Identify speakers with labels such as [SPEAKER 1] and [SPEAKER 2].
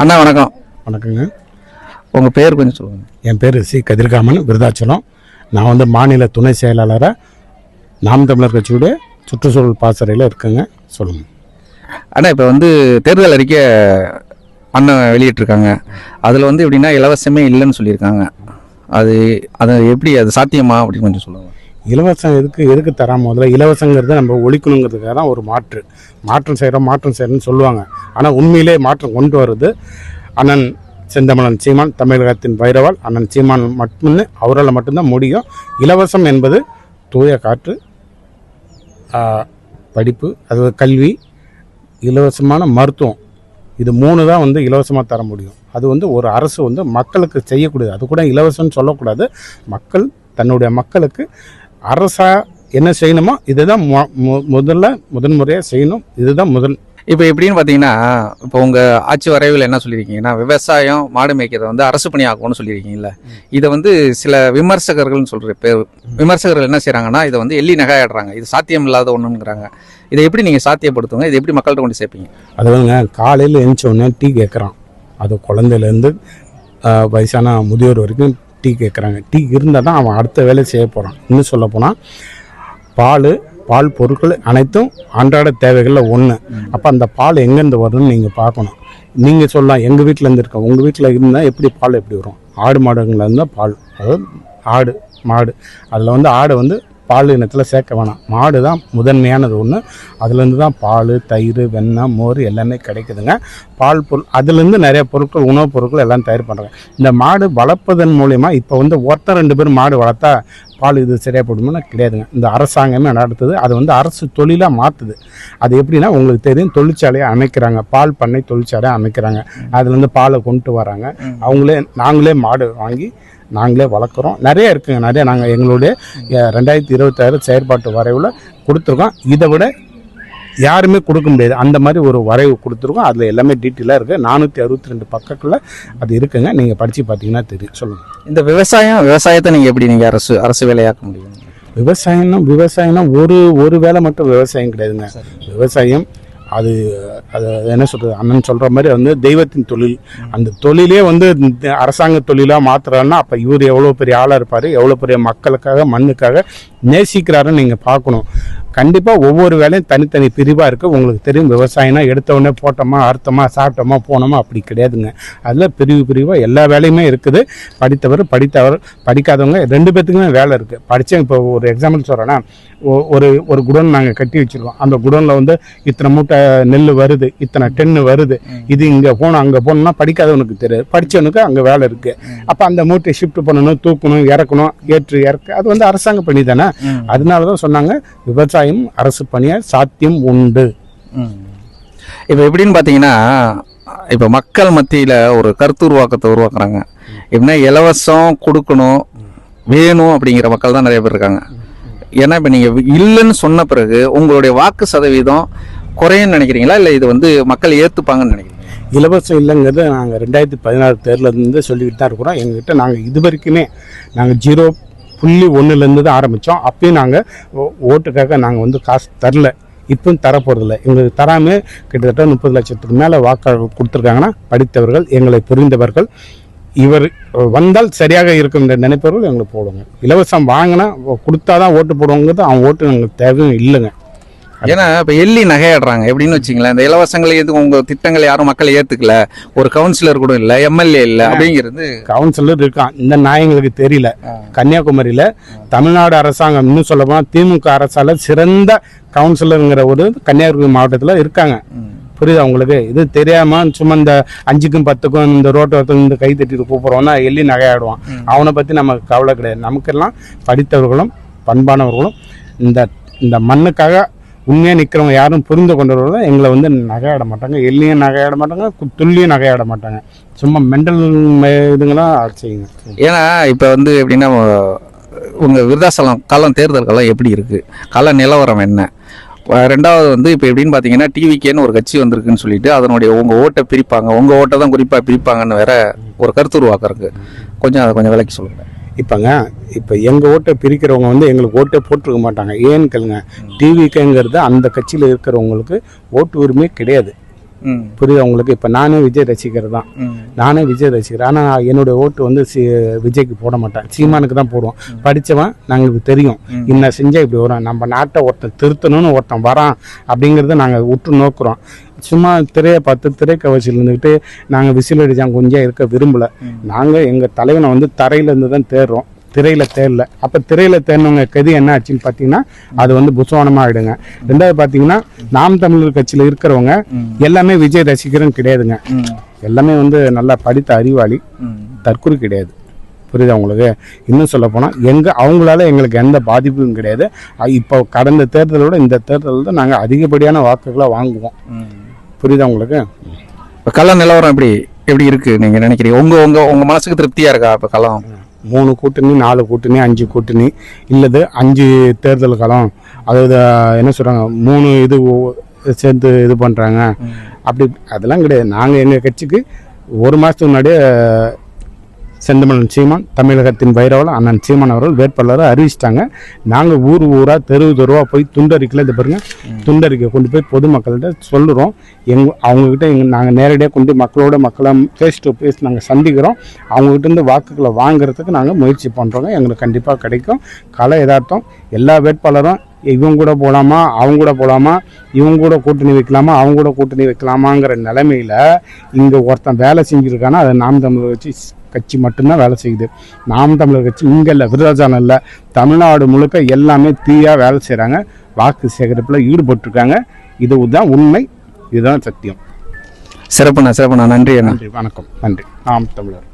[SPEAKER 1] அண்ணா வணக்கம்.
[SPEAKER 2] வணக்கங்க.
[SPEAKER 1] உங்கள் பேர் கொஞ்சம் சொல்லுங்கள்.
[SPEAKER 2] என் பேர் சி கதிர்காமன், விருதாச்சலம். நான் வந்து மாநில துணை செயலாளராக நாம் தமிழர் கட்சியுடைய சுற்றுச்சூழல் பாசறையில் இருக்குங்க. சொல்லுங்கள்
[SPEAKER 1] அண்ணா. இப்போ வந்து தேர்தல் அறிக்கை அண்ணன் வெளியிட்டிருக்காங்க. அதில் வந்து எப்படின்னா இலவசமே இல்லைன்னு சொல்லியிருக்காங்க. அது எப்படி அது சாத்தியமா அப்படின்னு கொஞ்சம் சொல்லுங்கள்.
[SPEAKER 2] இலவசம் எதுக்கு தராமல் முதல்ல இலவசங்கிறத நம்ம ஒழிக்கணுங்கிறதுக்காக தான் ஒரு மாற்றம் செய்கிறோன்னு சொல்லுவாங்க. ஆனால் உண்மையிலே மாற்றம் கொண்டு வருது அண்ணன் செந்தமிழன் சீமான், தமிழகத்தின் வைரவால் அண்ணன் சீமான் மட்டுமே, அவரால் மட்டும்தான் முடியும். இலவசம் என்பது தூய காற்று, படிப்பு, அது கல்வி, இலவசமான மருத்துவம், இது 3 தான் வந்து இலவசமாக தர முடியும். அது வந்து ஒரு அரசு வந்து மக்களுக்கு செய்யக்கூடியது. அது கூட இலவசம்னு சொல்லக்கூடாது. மக்கள் தன்னுடைய மக்களுக்கு அரசாக என்ன செய்யணுமோ இதுதான் முதன்முறையாக செய்யணும். இதுதான் முதல்.
[SPEAKER 1] இப்போ எப்படின்னு பார்த்தீங்கன்னா, இப்போ உங்கள் ஆட்சி வரைவில் என்ன சொல்லியிருக்கீங்கன்னா, விவசாயம் மாடு மேய்க்கிறத வந்து அரசு பணி ஆகும்னு சொல்லியிருக்கீங்களா? இதை வந்து சில விமர்சகர்கள்னு விமர்சகர்கள் என்ன செய்கிறாங்கன்னா, இதை வந்து எள்ளி நகையாடுறாங்க. இது சாத்தியம் இல்லாத ஒன்றுங்கிறாங்க. இதை எப்படி நீங்கள் சாத்தியப்படுத்துங்க? இதை எப்படி மக்கள்கிட்ட கொண்டு சேர்ப்பீங்க?
[SPEAKER 2] அது வந்துங்க, காலையில் எழுந்த உடனே டீ கேட்குறான். அது குழந்தையிலேருந்து வயசான முதியோர் வரைக்கும் டீ கேட்குறாங்க. டீ இருந்தால் தான் அவன் அடுத்த வேலை செய்ய போகிறான். இன்னும் சொல்ல போனால் பால் பொருட்கள் அனைத்தும் அன்றாட தேவைகளில் ஒன்று. அப்போ அந்த பால் எங்கேருந்து வரும்னு நீங்கள் பார்க்கணும். நீங்கள் சொல்லலாம், எங்கள் வீட்டிலேருந்து இருக்கோம், உங்கள் வீட்டில் இருந்தால் எப்படி பால் எப்படி வரும்? ஆடு மாடுங்களில் இருந்தால் பால், அதாவது மாடு அதில் வந்து ஆடை வந்து பால் இனத்தில் சேர்க்க வேணாம். மாடு தான் முதன்மையானது ஒன்று. அதுலேருந்து தான் பால், தயிர், வெண்ணெய், மோர் எல்லாமே கிடைக்குதுங்க. பால் பொருள், அதுலேருந்து நிறைய பொருட்கள், உணவுப் பொருட்கள் எல்லாம் தயார் பண்ணுறாங்க. இந்த மாடு வளர்ப்பதன் மூலயமா இப்போ வந்து 1-2 பேர் மாடு வளர்த்தா பால் இது சரியாக போடும்னா கிடையாதுங்க. இந்த அரசாங்கமே நடத்துது. அது வந்து அரசு தொழிலாக மாற்றுது. அது எப்படின்னா, உங்களுக்கு தெரியும், தொழிற்சாலையை அமைக்கிறாங்க, பால் பண்ணை தொழிற்சாலையை அமைக்கிறாங்க. அதுலேருந்து பாலை கொண்டு வராங்க. நாங்களே மாடு வாங்கி நாங்களே வளர்க்குறோம். நிறைய இருக்குங்க. நாங்கள் எங்களுடைய 2026 செயற்பாட்டு வரைவில் கொடுத்துருக்கோம். இதை விட யாருமே கொடுக்க முடியாது. அந்த மாதிரி ஒரு வரைவு கொடுத்துருக்கோம். அதில் எல்லாமே டீட்டெயிலாக இருக்குது. 462 பக்கத்தில் அது இருக்குங்க. நீங்கள் படித்து பார்த்தீங்கன்னா தெரியும். சொல்லுங்கள்.
[SPEAKER 1] இந்த விவசாயத்தை நீங்கள் எப்படி அரசு வேலையாக்க முடியும்?
[SPEAKER 2] விவசாயம்னா ஒரு வேலை மட்டும் விவசாயம் கிடையாதுங்க. விவசாயம் அது என்ன சொல்கிறது, அண்ணன் சொல்கிற மாதிரி வந்து தெய்வத்தின் தொழில். அந்த தொழிலே வந்து அரசாங்க தொழிலாக மாற்றுறாருன்னா அப்போ இவர் எவ்வளோ பெரிய ஆளாக இருப்பார், எவ்வளோ பெரிய மக்களுக்காக மண்ணுக்காக நேசிக்கிறாருன்னு நீங்கள் பார்க்கணும். கண்டிப்பாக ஒவ்வொரு வேலையும் தனித்தனி பிரிவாக இருக்குது. உங்களுக்கு தெரியும், விவசாயம்னா எடுத்தவுடனே போட்டோமா, அறுத்தோமா, சாப்பிட்டோமா, போனோமா அப்படி கிடையாதுங்க. அதில் பிரிவாக எல்லா வேலையுமே இருக்குது. படித்தவர் படிக்காதவங்க 2 பேர்த்துக்குமே வேலை இருக்குது. படித்தேன். இப்போ ஒரு எக்ஸாம்பிள் சொல்கிறேன்னா, ஒரு குடோன் நாங்கள் கட்டி வச்சுருக்கோம். அந்த குடோனில் வந்து இத்தனை மூட்டை நெல் வருது, இத்தனை டென்னு வருது, இது இங்கே போகணும் அங்கே போகணும்னா படிக்காதவனுக்கு தெரியாது. படித்தவனுக்கு அங்கே வேலை இருக்குது. அப்போ அந்த மூட்டை ஷிஃப்ட் பண்ணணும், தூக்கணும், இறக்கணும், இறக்கு, அது வந்து அரசாங்க பணி தானே. அதனால தான் சொன்னாங்க, விவசாயம் அரசு பணியாக சாத்தியம் உண்டு.
[SPEAKER 1] இப்போ எப்படின்னு பார்த்தீங்கன்னா, இப்போ மக்கள் மத்தியில் ஒரு கருத்து உருவாக்குறாங்க. எப்படின்னா, இலவசம் கொடுக்கணும், வேணும் அப்படிங்கிற மக்கள் தான் நிறைய பேர் இருக்காங்க. ஏன்னா இப்போ நீங்கள் இல்லைன்னு சொன்ன பிறகு உங்களுடைய வாக்கு சதவீதம் குறையுன்னு நினைக்கிறீங்களா, இல்லை இது வந்து மக்கள் ஏற்றுப்பாங்கன்னு நினைக்கிறீங்க?
[SPEAKER 2] இலவசம் இல்லைங்கிறது நாங்கள் 2016 தேர்தலேருந்து சொல்லிக்கிட்டு தான் இருக்கிறோம். எங்ககிட்ட நாங்கள் இது வரைக்குமே 0.1 தான் ஆரம்பித்தோம். அப்பயும் நாங்கள் ஓட்டுக்காக நாங்கள் வந்து காசு தரல, இப்பவும் தரப்போகிறதில்ல. எங்களுக்கு தராமல் கிட்டத்தட்ட 30 லட்சத்துக்கு மேலே வாக்காளர் கொடுத்துருக்காங்கன்னா படித்தவர்கள், எங்களை புரிந்தவர்கள், இவர் வந்தால் சரியாக இருக்கும் என்ற நினைப்பவர்கள் எங்களுக்கு போடுவாங்க. இலவசம் வாங்கினா கொடுத்தாதான் ஓட்டு போடுவாங்கிறது அவன் ஓட்டு எங்களுக்கு தேவையும் இல்லைங்க.
[SPEAKER 1] ஏன்னா இப்போ எள்ளி நகையாடுறாங்க. எப்படின்னு வச்சிங்களேன், இந்த இலவசங்களை எதுவும் உங்கள் திட்டங்களை யாரும் மக்கள் ஏற்றுக்கல, ஒரு கவுன்சிலர் கூட இல்லை, எம்எல்ஏ இல்லை அப்படிங்கிறது.
[SPEAKER 2] கவுன்சிலர் இருக்கான், இந்த நாயங்களுக்கு தெரியல. கன்னியாகுமரியில் தமிழ்நாடு அரசாங்கம், இன்னும் சொல்ல போனால் திமுக அரசால் சிறந்த கவுன்சிலருங்கிற ஒரு கன்னியாகுமரி மாவட்டத்தில் இருக்காங்க. புரியுதா உங்களுக்கு? இது தெரியாமல் சும்மா இந்த 5க்கும் 10க்கும் இந்த ரோட்டை இந்த கை தட்டிட்டு கூப்பிட்றோன்னா எள்ளி நகையாடுவான். அவனை பற்றி நமக்கு கவலை கிடையாது. நமக்கெல்லாம் படித்தவர்களும் பண்பானவர்களும் இந்த மண்ணுக்காக உண்மையாக நிற்கிறவங்க யாரும் புரிந்து கொண்டவர்கள் எங்களை வந்து நகையாட மாட்டாங்க, எள்ளியும் நகையாட மாட்டாங்க, துல்லியும் நகையாட மாட்டாங்க. சும்மா மெண்டல் இதுங்களாம் செய்யுங்க.
[SPEAKER 1] ஏன்னா இப்போ வந்து எப்படின்னா, உங்கள் விருதாசலம் தேர்தல் காலம் எப்படி இருக்குது, கள நிலவரம் என்ன? 2வது வந்து இப்போ எப்படின்னு பார்த்தீங்கன்னா, டிவிக்கேன்னு ஒரு கட்சி வந்திருக்குன்னு சொல்லிட்டு அதனுடைய உங்கள் ஓட்டை பிரிப்பாங்க, உங்கள் ஓட்டை தான் குறிப்பாக பிரிப்பாங்கன்னு வேற ஒரு கருத்து உருவாக்குறதுக்கு அதை கொஞ்சம் விளக்கி சொல்லுங்கள்.
[SPEAKER 2] இப்போ எங்கள் ஓட்டை பிரிக்கிறவங்க வந்து எங்களுக்கு ஓட்டே போட்டிருக்க மாட்டாங்க. ஏன்னு கேளுங்க, டிவிக்கேங்கிறது அந்த கட்சியில் இருக்கிறவங்களுக்கு ஓட்டு உரிமை கிடையாது. புரியுது உங்களுக்கு. இப்போ நானே விஜய் ரசிகர் தான், நானே விஜய் ரசிகர். ஆனால் என்னுடைய ஓட்டு வந்து விஜய்க்கு போட மாட்டேன், சீமானுக்கு தான் போடுவோம். படித்தவன் நாங்களுக்கு தெரியும் இன்னும் செஞ்சால் இப்படி வரும், நம்ம நாட்டை ஒருத்தன் திருத்தணும்னு ஒருத்தன் வரான் அப்படிங்கிறத நாங்கள் உற்று நோக்குறோம். சும்மா திரையை பார்த்து திரைக்கவச்சில் இருந்துக்கிட்டு நாங்கள் விசில் அடிச்சாங்க கொஞ்சம் இருக்க விரும்பலை. நாங்கள் எங்கள் தலைவனை வந்து தரையிலேருந்து தான் தேடுறோம், திரையில் தேடல. அப்போ திரையில் தேடினவங்க கதி என்ன ஆச்சுன்னு பார்த்தீங்கன்னா அது வந்து புஸ்வானமாக ஆகிடுங்க. ரெண்டாவது பார்த்தீங்கன்னா நாம் தமிழர் கட்சியில் இருக்கிறவங்க எல்லாமே விஜய் ரசிகரும் கிடையாதுங்க, எல்லாமே வந்து நல்லா படித்த அறிவாளி, தற்கொலை கிடையாது. புரியுது உங்களுக்கு. இன்னும் சொல்ல போனால் அவங்களால எங்களுக்கு எந்த பாதிப்பும் கிடையாது. இப்போ கடந்த தேர்தலோட இந்த தேர்தலில் தான் நாங்கள் அதிகப்படியான வாக்குகளை வாங்குவோம். புரியுதா உங்களுக்கு.
[SPEAKER 1] இப்போ கள நிலவரம் எப்படி இருக்கு நீங்க நினைக்கிறீங்க? உங்க மனசுக்கு திருப்தியா இருக்கா? இப்போ களம்
[SPEAKER 2] 3 கூட்டணி 4 கூட்டணி 5 கூட்டணி இல்லது 5 தேர்தல் காலம், அதாவது என்ன சொல்கிறாங்க 3 இது சேர்ந்து இது பண்ணுறாங்க அப்படி அதெல்லாம் கிடையாது. நாங்கள் எங்கள் கட்சிக்கு 1 மாதத்துக்கு முன்னாடியே செந்தமிழன் சீமான், தமிழகத்தின் பைரவல் அண்ணன் சீமான் அவர்கள் வேட்பாளரை அறிவிச்சிட்டாங்க. நாங்கள் ஊராக தெருவாக போய் துண்டறிக்கையில் இது பாருங்கள், துண்டறிக்கை கொண்டு போய் பொதுமக்கள்கிட்ட சொல்லுறோம். அவங்கக்கிட்ட நாங்கள் நேரடியாக கொண்டு மக்களை ஃபேஸ் டு ஃபேஸ் நாங்கள் சந்திக்கிறோம். அவங்ககிட்டருந்து வாக்குகளை வாங்குறதுக்கு நாங்கள் முயற்சி பண்ணுறோங்க. எங்களுக்கு கண்டிப்பாக கிடைக்கும். கலை யதார்த்தம் எல்லா வேட்பாளரும் இவங்க கூட போகலாமா, அவங்க கூட போகலாமா, இவங்க கூட கூட்டணி வைக்கலாமா, அவங்க கூட கூட்டணி வைக்கலாமாங்கிற நிலைமையில் இங்கே ஒருத்தன் வேலை செஞ்சுருக்கானா அது நாம் தமிழர் கட்சி மட்டும்தான் வேலை செய்யுது. நாம் தமிழர் கட்சி இங்கே இல்லை, விருதாச்சலம் இல்லை, தமிழ்நாடு முழுக்க எல்லாமே தீயாக வேலை செய்கிறாங்க, வாக்கு சேகரிப்பில் ஈடுபட்டிருக்காங்க. இதுதான் உண்மை, இதுதான் சத்தியம்.
[SPEAKER 1] சிறப்புண்ணா. நன்றி.
[SPEAKER 2] நன்றி, வணக்கம், நன்றி. நாம் தமிழர்.